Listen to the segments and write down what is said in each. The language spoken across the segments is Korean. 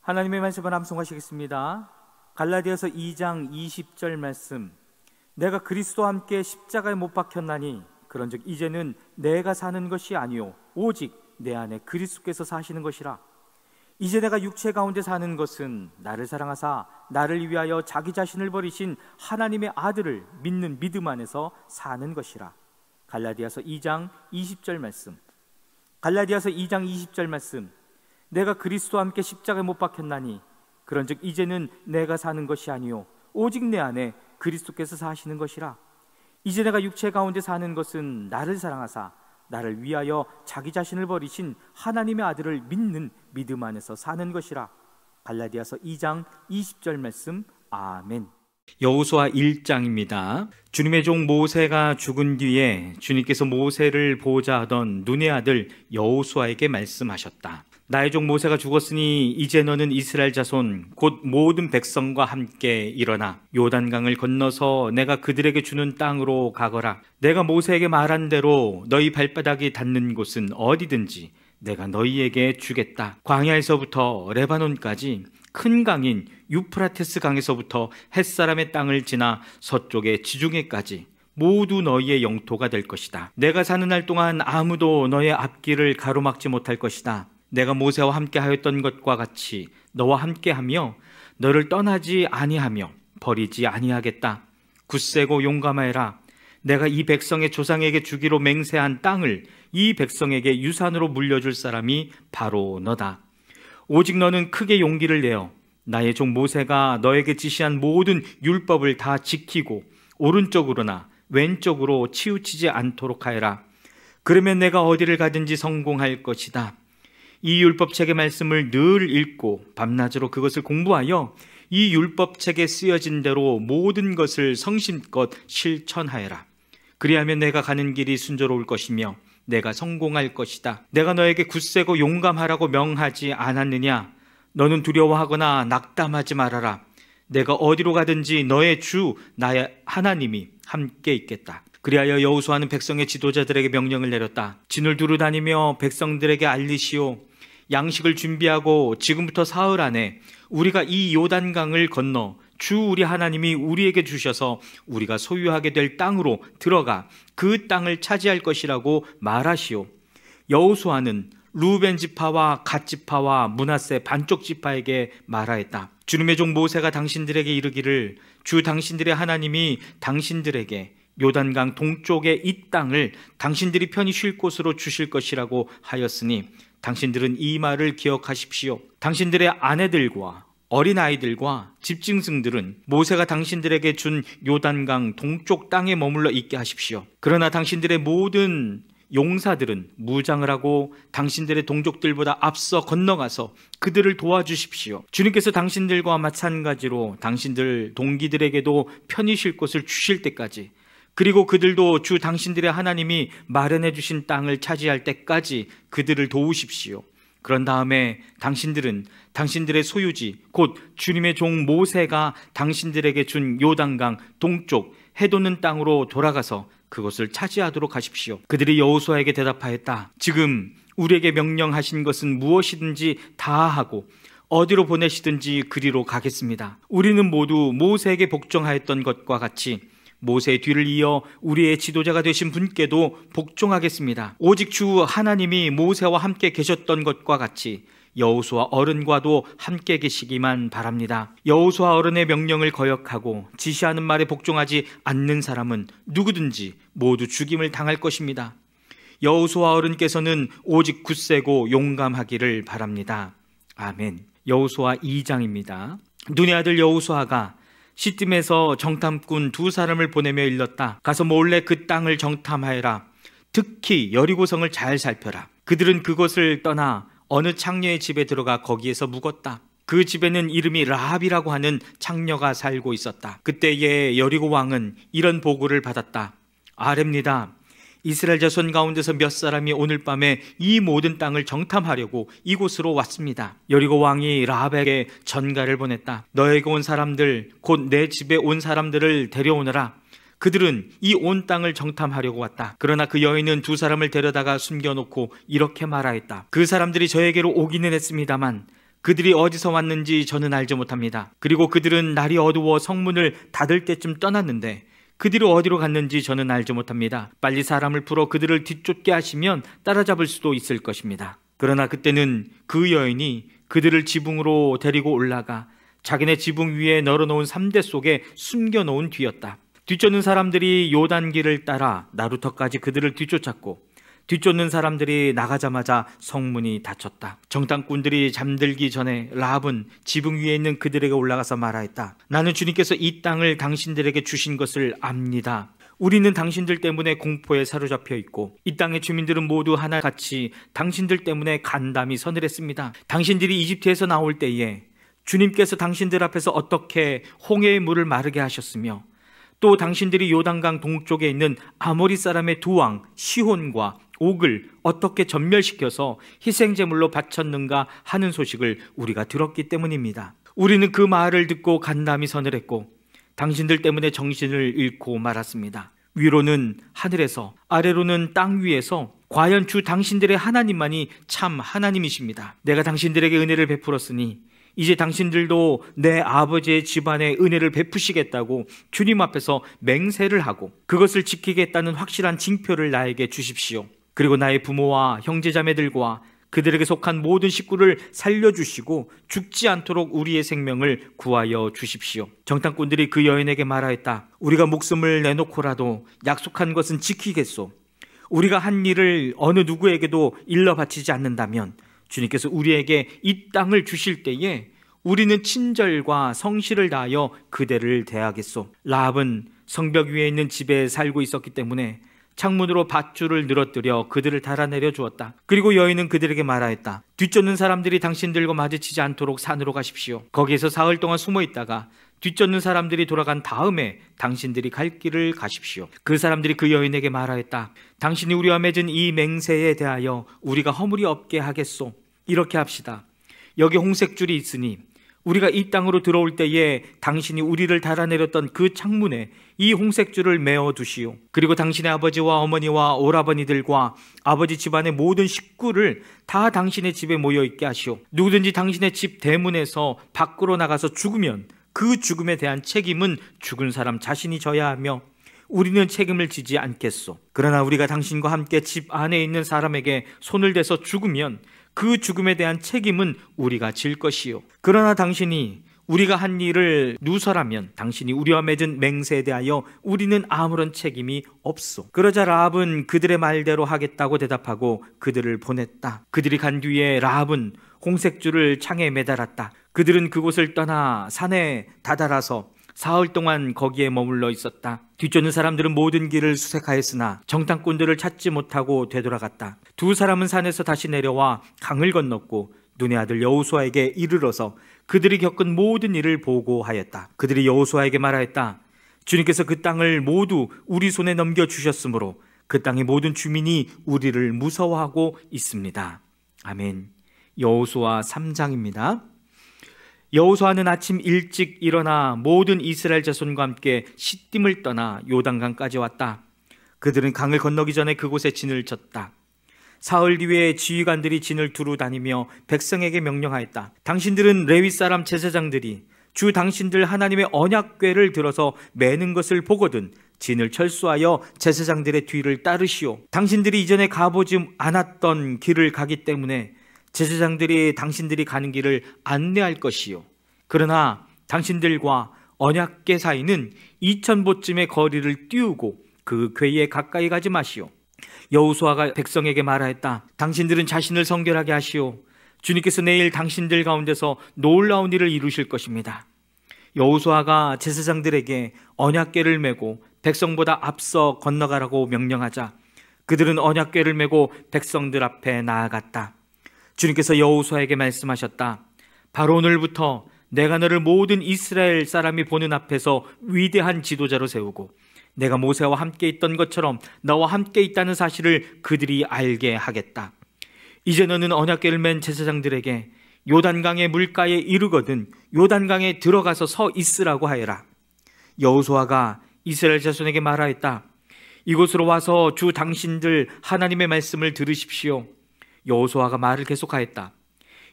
하나님의 말씀을 암송하시겠습니다. 갈라디아서 2장 20절 말씀. 내가 그리스도와 함께 십자가에 못 박혔나니 그런즉 이제는 내가 사는 것이 아니요 오직 내 안에 그리스도께서 사시는 것이라. 이제 내가 육체 가운데 사는 것은 나를 사랑하사 나를 위하여 자기 자신을 버리신 하나님의 아들을 믿는 믿음 안에서 사는 것이라. 갈라디아서 2장 20절 말씀. 갈라디아서 2장 20절 말씀. 내가 그리스도와 함께 십자가에 못 박혔나니 그런즉 이제는 내가 사는 것이 아니요 오직 내 안에 그리스도께서 사시는 것이라. 이제 내가 육체 가운데 사는 것은 나를 사랑하사 나를 위하여 자기 자신을 버리신 하나님의 아들을 믿는 믿음 안에서 사는 것이라. 갈라디아서 2장 20절 말씀. 아멘. 여호수아 1장입니다. 주님의 종 모세가 죽은 뒤에 주님께서 모세를 보호자 하던 눈의 아들 여호수아에게 말씀하셨다. 나의 종 모세가 죽었으니 이제 너는 이스라엘 자손 곧 모든 백성과 함께 일어나 요단강을 건너서 내가 그들에게 주는 땅으로 가거라. 내가 모세에게 말한 대로 너희 발바닥이 닿는 곳은 어디든지 내가 너희에게 주겠다. 광야에서부터 레바논까지 큰 강인 유프라테스 강에서부터 햇사람의 땅을 지나 서쪽의 지중해까지 모두 너희의 영토가 될 것이다. 내가 사는 날 동안 아무도 너의 앞길을 가로막지 못할 것이다. 내가 모세와 함께 하였던 것과 같이 너와 함께하며 너를 떠나지 아니하며 버리지 아니하겠다. 굳세고 용감하여라. 내가 이 백성의 조상에게 주기로 맹세한 땅을 이 백성에게 유산으로 물려줄 사람이 바로 너다. 오직 너는 크게 용기를 내어 나의 종 모세가 너에게 지시한 모든 율법을 다 지키고 오른쪽으로나 왼쪽으로 치우치지 않도록 하여라. 그러면 내가 어디를 가든지 성공할 것이다. 이 율법책의 말씀을 늘 읽고 밤낮으로 그것을 공부하여 이 율법책에 쓰여진 대로 모든 것을 성심껏 실천하여라. 그리하면 내가 가는 길이 순조로울 것이며 내가 성공할 것이다. 내가 너에게 굳세고 용감하라고 명하지 않았느냐? 너는 두려워하거나 낙담하지 말아라. 내가 어디로 가든지 너의 주 나의 하나님이 함께 있겠다. 그리하여 여호수아는 백성의 지도자들에게 명령을 내렸다. 진을 두루 다니며 백성들에게 알리시오. 양식을 준비하고 지금부터 사흘 안에 우리가 이 요단강을 건너 주 우리 하나님이 우리에게 주셔서 우리가 소유하게 될 땅으로 들어가 그 땅을 차지할 것이라고 말하시오. 여호수아는 루벤 지파와 갓 지파와 므낫세 반쪽 지파에게 말하였다. 주님의 종 모세가 당신들에게 이르기를 주 당신들의 하나님이 당신들에게 요단강 동쪽의 이 땅을 당신들이 편히 쉴 곳으로 주실 것이라고 하였으니 당신들은 이 말을 기억하십시오. 당신들의 아내들과 어린아이들과 집짐승들은 모세가 당신들에게 준 요단강 동쪽 땅에 머물러 있게 하십시오. 그러나 당신들의 모든 용사들은 무장을 하고 당신들의 동족들보다 앞서 건너가서 그들을 도와주십시오. 주님께서 당신들과 마찬가지로 당신들 동기들에게도 편히 쉴 곳을 주실 때까지, 그리고 그들도 주 당신들의 하나님이 마련해 주신 땅을 차지할 때까지 그들을 도우십시오. 그런 다음에 당신들은 당신들의 소유지 곧 주님의 종 모세가 당신들에게 준 요단강 동쪽 해돋는 땅으로 돌아가서 그것을 차지하도록 하십시오. 그들이 여호수아에게 대답하였다. 지금 우리에게 명령하신 것은 무엇이든지 다 하고 어디로 보내시든지 그리로 가겠습니다. 우리는 모두 모세에게 복종하였던 것과 같이 모세의 뒤를 이어 우리의 지도자가 되신 분께도 복종하겠습니다. 오직 주 하나님이 모세와 함께 계셨던 것과 같이 여호수아 어른과도 함께 계시기만 바랍니다. 여호수아 어른의 명령을 거역하고 지시하는 말에 복종하지 않는 사람은 누구든지 모두 죽임을 당할 것입니다. 여호수아 어른께서는 오직 굳세고 용감하기를 바랍니다. 아멘. 여호수아 2장입니다. 눈의 아들 여호수아가 시딤에서 정탐꾼 2사람을 보내며 일렀다. 가서 몰래 그 땅을 정탐하여라. 특히 여리고성을 잘 살펴라. 그들은 그곳을 떠나 어느 창녀의 집에 들어가 거기에서 묵었다. 그 집에는 이름이 라합이라고 하는 창녀가 살고 있었다. 그때에 여리고 왕은 이런 보고를 받았다. 아뢰입니다. 이스라엘 자손 가운데서 몇 사람이 오늘 밤에 이 모든 땅을 정탐하려고 이곳으로 왔습니다. 여리고 왕이 라합에게 전가를 보냈다. 너에게 온 사람들 곧 내 집에 온 사람들을 데려오너라. 그들은 이 온 땅을 정탐하려고 왔다. 그러나 그 여인은 2사람을 데려다가 숨겨놓고 이렇게 말하였다. 그 사람들이 저에게로 오기는 했습니다만 그들이 어디서 왔는지 저는 알지 못합니다. 그리고 그들은 날이 어두워 성문을 닫을 때쯤 떠났는데 그들이 어디로 갔는지 저는 알지 못합니다. 빨리 사람을 풀어 그들을 뒤쫓게 하시면 따라잡을 수도 있을 것입니다. 그러나 그때는 그 여인이 그들을 지붕으로 데리고 올라가 자기네 지붕 위에 널어놓은 삼대 속에 숨겨놓은 뒤였다. 뒤쫓는 사람들이 요단길을 따라 나루터까지 그들을 뒤쫓았고 뒤쫓는 사람들이 나가자마자 성문이 닫혔다. 정탐꾼들이 잠들기 전에 라합은 지붕 위에 있는 그들에게 올라가서 말하였다. 나는 주님께서 이 땅을 당신들에게 주신 것을 압니다. 우리는 당신들 때문에 공포에 사로잡혀 있고 이 땅의 주민들은 모두 하나같이 당신들 때문에 간담이 서늘했습니다. 당신들이 이집트에서 나올 때에 주님께서 당신들 앞에서 어떻게 홍해의 물을 마르게 하셨으며 또 당신들이 요단강 동쪽에 있는 아모리 사람의 두 왕 시혼과 옥을 어떻게 전멸시켜서 희생제물로 바쳤는가 하는 소식을 우리가 들었기 때문입니다. 우리는 그 말을 듣고 간담이 서늘했고 당신들 때문에 정신을 잃고 말았습니다. 위로는 하늘에서 아래로는 땅 위에서 과연 주 당신들의 하나님만이 참 하나님이십니다. 내가 당신들에게 은혜를 베풀었으니 이제 당신들도 내 아버지의 집안에 은혜를 베푸시겠다고 주님 앞에서 맹세를 하고 그것을 지키겠다는 확실한 징표를 나에게 주십시오. 그리고 나의 부모와 형제자매들과 그들에게 속한 모든 식구를 살려주시고 죽지 않도록 우리의 생명을 구하여 주십시오. 정탐꾼들이 그 여인에게 말하였다. 우리가 목숨을 내놓고라도 약속한 것은 지키겠소. 우리가 한 일을 어느 누구에게도 일러 바치지 않는다면 주님께서 우리에게 이 땅을 주실 때에 우리는 친절과 성실을 다하여 그대를 대하겠소. 라합은 성벽 위에 있는 집에 살고 있었기 때문에 창문으로 밧줄을 늘어뜨려 그들을 달아내려 주었다. 그리고 여인은 그들에게 말하였다. 뒤쫓는 사람들이 당신들과 마주치지 않도록 산으로 가십시오. 거기에서 사흘 동안 숨어 있다가 뒤쫓는 사람들이 돌아간 다음에 당신들이 갈 길을 가십시오. 그 사람들이 그 여인에게 말하였다. 당신이 우리와 맺은 이 맹세에 대하여 우리가 허물이 없게 하겠소. 이렇게 합시다. 여기 홍색줄이 있으니 우리가 이 땅으로 들어올 때에 당신이 우리를 달아내렸던 그 창문에 이 홍색줄을 메어 두시오. 그리고 당신의 아버지와 어머니와 오라버니들과 아버지 집안의 모든 식구를 다 당신의 집에 모여 있게 하시오. 누구든지 당신의 집 대문에서 밖으로 나가서 죽으면 그 죽음에 대한 책임은 죽은 사람 자신이 져야 하며 우리는 책임을 지지 않겠소. 그러나 우리가 당신과 함께 집 안에 있는 사람에게 손을 대서 죽으면 그 죽음에 대한 책임은 우리가 질 것이요. 그러나 당신이 우리가 한 일을 누설하면 당신이 우리와 맺은 맹세에 대하여 우리는 아무런 책임이 없소. 그러자 라합은 그들의 말대로 하겠다고 대답하고 그들을 보냈다. 그들이 간 뒤에 라합은 홍색줄을 창에 매달았다. 그들은 그곳을 떠나 산에 다다라서 사흘 동안 거기에 머물러 있었다. 뒤쫓는 사람들은 모든 길을 수색하였으나 정탐꾼들을 찾지 못하고 되돌아갔다. 두 사람은 산에서 다시 내려와 강을 건넜고 눈의 아들 여호수아에게 이르러서 그들이 겪은 모든 일을 보고하였다. 그들이 여호수아에게 말하였다. 주님께서 그 땅을 모두 우리 손에 넘겨주셨으므로 그 땅의 모든 주민이 우리를 무서워하고 있습니다. 아멘. 여호수아 3장입니다. 여호수아는 아침 일찍 일어나 모든 이스라엘 자손과 함께 시딤을 떠나 요단강까지 왔다. 그들은 강을 건너기 전에 그곳에 진을 쳤다. 사흘 뒤에 지휘관들이 진을 두루 다니며 백성에게 명령하였다. 당신들은 레위 사람 제사장들이 주 당신들 하나님의 언약궤를 들어서 매는 것을 보거든 진을 철수하여 제사장들의 뒤를 따르시오. 당신들이 이전에 가보지 않았던 길을 가기 때문에 제사장들이 당신들이 가는 길을 안내할 것이요. 그러나 당신들과 언약궤 사이는 2000보쯤의 거리를 띄우고 그 궤에 가까이 가지 마시오. 여호수아가 백성에게 말하였다. 당신들은 자신을 성결하게 하시오. 주님께서 내일 당신들 가운데서 놀라운 일을 이루실 것입니다. 여호수아가 제사장들에게 언약궤를 메고 백성보다 앞서 건너가라고 명령하자 그들은 언약궤를 메고 백성들 앞에 나아갔다. 주님께서 여호수아에게 말씀하셨다. 바로 오늘부터 내가 너를 모든 이스라엘 사람이 보는 앞에서 위대한 지도자로 세우고 내가 모세와 함께 있던 것처럼 너와 함께 있다는 사실을 그들이 알게 하겠다. 이제 너는 언약궤를 맨 제사장들에게 요단강의 물가에 이르거든 요단강에 들어가서 서 있으라고 하여라. 여호수아가 이스라엘 자손에게 말하였다. 이곳으로 와서 주 당신들 하나님의 말씀을 들으십시오. 여호수아가 말을 계속하였다.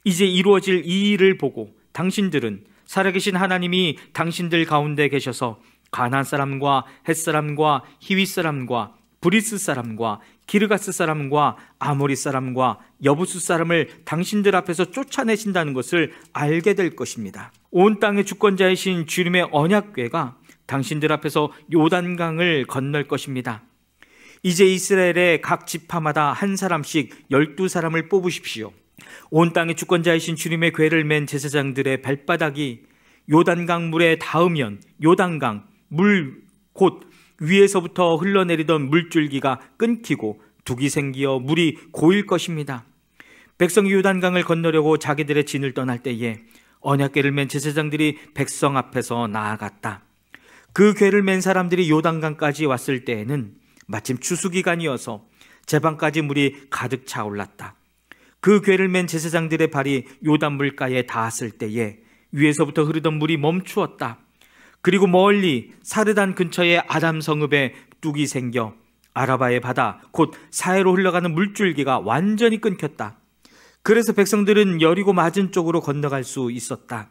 이제 이루어질 이 일을 보고 당신들은 살아계신 하나님이 당신들 가운데 계셔서 가나안 사람과 헷 사람과 히윗 사람과 브리스 사람과 기르가스 사람과 아모리 사람과 여부수 사람을 당신들 앞에서 쫓아내신다는 것을 알게 될 것입니다. 온 땅의 주권자이신 주님의 언약궤가 당신들 앞에서 요단강을 건널 것입니다. 이제 이스라엘의 각 지파마다 한 사람씩 12사람을 뽑으십시오. 온 땅의 주권자이신 주님의 궤를 맨 제사장들의 발바닥이 요단강 물에 닿으면 요단강 물 곧 위에서부터 흘러내리던 물줄기가 끊기고 둑이 생기어 물이 고일 것입니다. 백성이 요단강을 건너려고 자기들의 진을 떠날 때에 언약궤를 맨 제사장들이 백성 앞에서 나아갔다. 그 궤를 맨 사람들이 요단강까지 왔을 때에는 마침 추수기간이어서 제방까지 물이 가득 차올랐다. 그 궤를 맨 제사장들의 발이 요단물가에 닿았을 때에 위에서부터 흐르던 물이 멈추었다. 그리고 멀리 사르단 근처의 아담 성읍에 뚝이 생겨 아라바의 바다 곧 사해로 흘러가는 물줄기가 완전히 끊겼다. 그래서 백성들은 여리고 맞은 쪽으로 건너갈 수 있었다.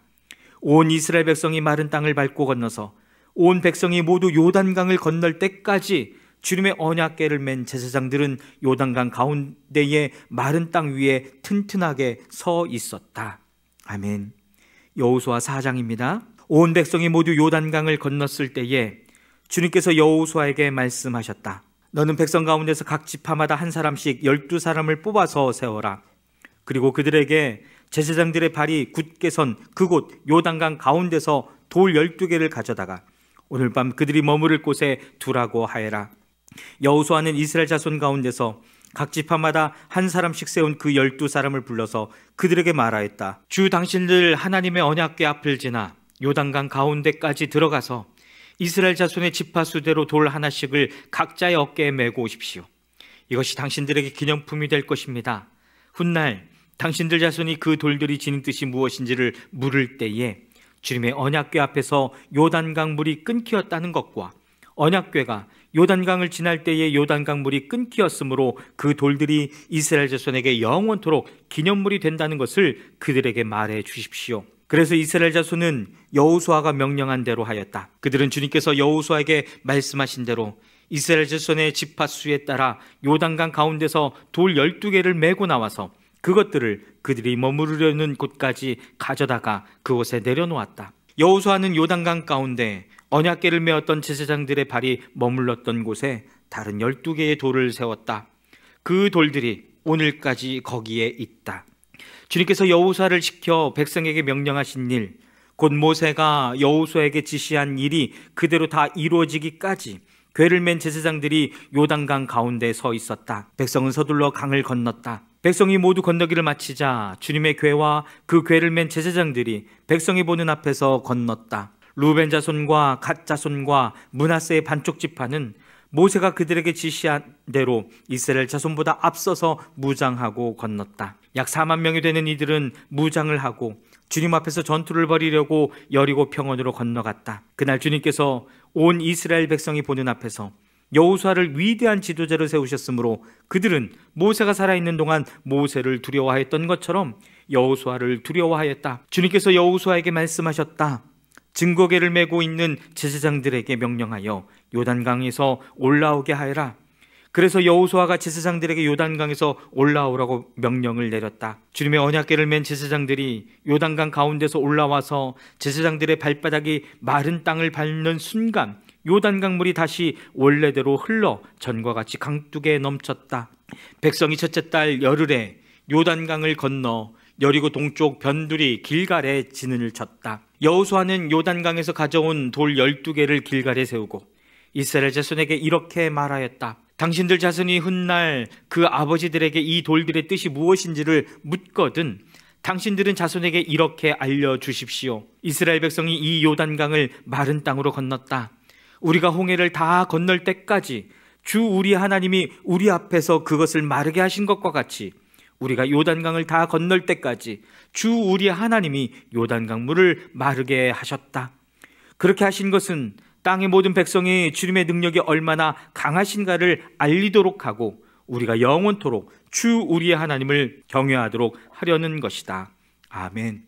온 이스라엘 백성이 마른 땅을 밟고 건너서 온 백성이 모두 요단강을 건널 때까지 주님의 언약궤를 맨 제사장들은 요단강 가운데의 마른 땅 위에 튼튼하게 서 있었다. 아멘. 여호수아 4장입니다. 온 백성이 모두 요단강을 건넜을 때에 주님께서 여호수아에게 말씀하셨다. 너는 백성 가운데서 각 지파마다 한 사람씩 12사람을 뽑아서 세워라. 그리고 그들에게 제사장들의 발이 굳게 선 그곳 요단강 가운데서 돌 12개를 가져다가 오늘 밤 그들이 머무를 곳에 두라고 하여라. 여호수아는 이스라엘 자손 가운데서 각 지파마다 한 사람씩 세운 그 12사람을 불러서 그들에게 말하였다. 주 당신들 하나님의 언약궤 앞을 지나 요단강 가운데까지 들어가서 이스라엘 자손의 지파 수대로 돌 하나씩을 각자의 어깨에 메고 오십시오. 이것이 당신들에게 기념품이 될 것입니다. 훗날 당신들 자손이 그 돌들이 지닌 뜻이 무엇인지를 물을 때에 주님의 언약궤 앞에서 요단강 물이 끊기었다는 것과 언약궤가 요단강을 지날 때에 요단강 물이 끊기었으므로 그 돌들이 이스라엘 자손에게 영원토록 기념물이 된다는 것을 그들에게 말해 주십시오. 그래서 이스라엘 자손은 여호수아가 명령한 대로 하였다. 그들은 주님께서 여호수아에게 말씀하신 대로 이스라엘 자손의 지파 수에 따라 요단강 가운데서 돌 12개를 메고 나와서 그것들을 그들이 머무르려는 곳까지 가져다가 그곳에 내려놓았다. 여호수아는 요단강 가운데 언약궤를 메었던 제사장들의 발이 머물렀던 곳에 다른 12개의 돌을 세웠다. 그 돌들이 오늘까지 거기에 있다. 주님께서 여호수아를 시켜 백성에게 명령하신 일, 곧 모세가 여호수아에게 지시한 일이 그대로 다 이루어지기까지 궤를 맨 제사장들이 요단강 가운데 서 있었다. 백성은 서둘러 강을 건넜다. 백성이 모두 건너기를 마치자 주님의 궤와 그 궤를 맨 제사장들이 백성이 보는 앞에서 건넜다. 루벤 자손과 갓 자손과 므낫세의 반쪽 지파는 모세가 그들에게 지시한 대로 이스라엘 자손보다 앞서서 무장하고 건넜다. 약 4만 명이 되는 이들은 무장을 하고 주님 앞에서 전투를 벌이려고 여리고 평원으로 건너갔다. 그날 주님께서 온 이스라엘 백성이 보는 앞에서 여호수아를 위대한 지도자로 세우셨으므로 그들은 모세가 살아있는 동안 모세를 두려워하였던 것처럼 여호수아를 두려워하였다. 주님께서 여호수아에게 말씀하셨다. 증거궤를 메고 있는 제사장들에게 명령하여 요단강에서 올라오게 하여라. 그래서 여호수아가 제사장들에게 요단강에서 올라오라고 명령을 내렸다. 주님의 언약궤를 맨 제사장들이 요단강 가운데서 올라와서 제사장들의 발바닥이 마른 땅을 밟는 순간 요단강 물이 다시 원래대로 흘러 전과 같이 강둑에 넘쳤다. 백성이 첫째 달 열흘에 요단강을 건너 여리고 동쪽 변두리 길갈에 진을 쳤다. 여호수아는 요단강에서 가져온 돌 12개를 길갈에 세우고 이스라엘 자손에게 이렇게 말하였다. 당신들 자손이 훗날 그 아버지들에게 이 돌들의 뜻이 무엇인지를 묻거든 당신들은 자손에게 이렇게 알려주십시오. 이스라엘 백성이 이 요단강을 마른 땅으로 건넜다. 우리가 홍해를 다 건널 때까지 주 우리 하나님이 우리 앞에서 그것을 마르게 하신 것과 같이 우리가 요단강을 다 건널 때까지 주 우리 하나님이 요단강 물을 마르게 하셨다. 그렇게 하신 것은 땅의 모든 백성이 주님의 능력이 얼마나 강하신가를 알리도록 하고 우리가 영원토록 주 우리의 하나님을 경외하도록 하려는 것이다. 아멘.